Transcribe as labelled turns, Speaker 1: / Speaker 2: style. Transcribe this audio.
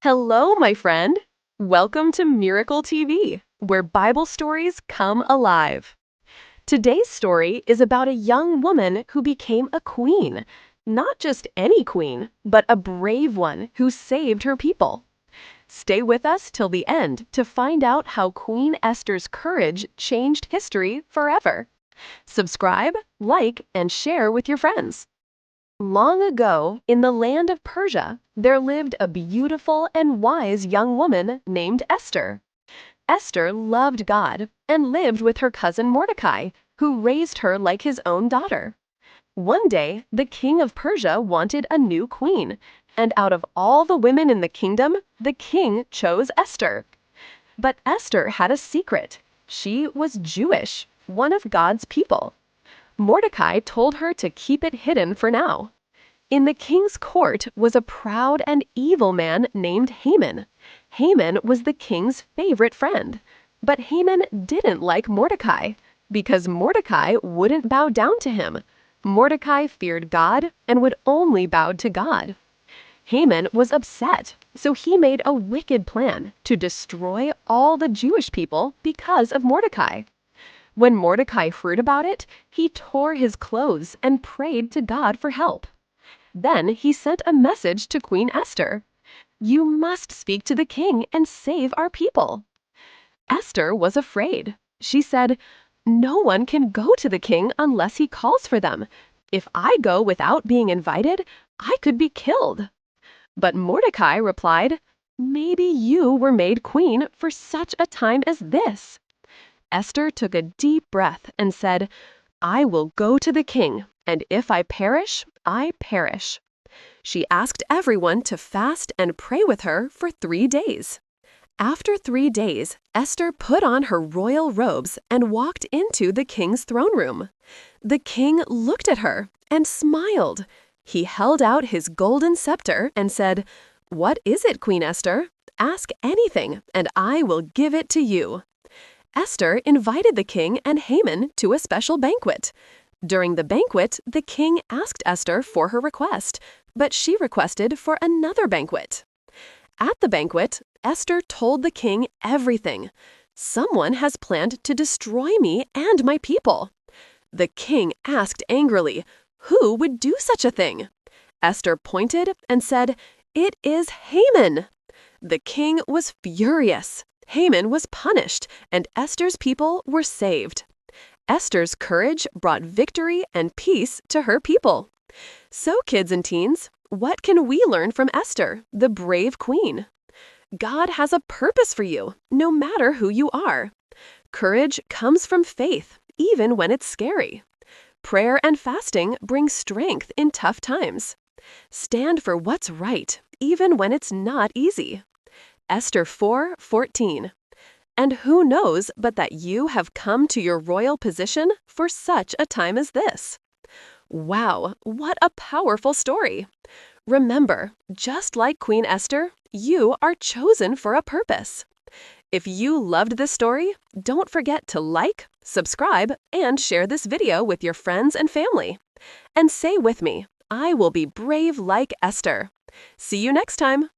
Speaker 1: Hello, my friend. Welcome to Miracle TV, where Bible stories come alive. Today's story is about a young woman who became a queen. Not just any queen, but a brave one who saved her people. Stay with us till the end to find out how Queen Esther's courage changed history forever. Subscribe, like, and share with your friends. Long ago, in the land of Persia, there lived a beautiful and wise young woman named Esther. Esther loved God and lived with her cousin Mordecai, who raised her like his own daughter. One day, the king of Persia wanted a new queen, and out of all the women in the kingdom, the king chose Esther. But Esther had a secret. She was Jewish, one of God's people. Mordecai told her to keep it hidden for now. In the king's court was a proud and evil man named Haman. Haman was the king's favorite friend. But Haman didn't like Mordecai, because Mordecai wouldn't bow down to him. Mordecai feared God and would only bow to God. Haman was upset, so he made a wicked plan to destroy all the Jewish people because of Mordecai. When Mordecai heard about it, he tore his clothes and prayed to God for help. Then he sent a message to Queen Esther. "You must speak to the king and save our people." Esther was afraid. She said, "No one can go to the king unless he calls for them. If I go without being invited, I could be killed." But Mordecai replied, "Maybe you were made queen for such a time as this." Esther took a deep breath and said, "I will go to the king, and if I perish, I perish." She asked everyone to fast and pray with her for 3 days. After 3 days, Esther put on her royal robes and walked into the king's throne room. The king looked at her and smiled. He held out his golden scepter and said, "What is it, Queen Esther? Ask anything, and I will give it to you." Esther invited the king and Haman to a special banquet. During the banquet, the king asked Esther for her request, but she requested for another banquet. At the banquet, Esther told the king everything. "Someone has planned to destroy me and my people." The king asked angrily, "Who would do such a thing?" Esther pointed and said, "It is Haman." The king was furious. Haman was punished, and Esther's people were saved. Esther's courage brought victory and peace to her people. So, kids and teens, what can we learn from Esther, the brave queen? God has a purpose for you, no matter who you are. Courage comes from faith, even when it's scary. Prayer and fasting bring strength in tough times. Stand for what's right, even when it's not easy. Esther 4:14. And who knows but that you have come to your royal position for such a time as this? Wow, what a powerful story. Remember, just like Queen Esther, you are chosen for a purpose. If you loved this story, don't forget to like, subscribe, and share this video with your friends and family. And say with me, I will be brave like Esther. See you next time.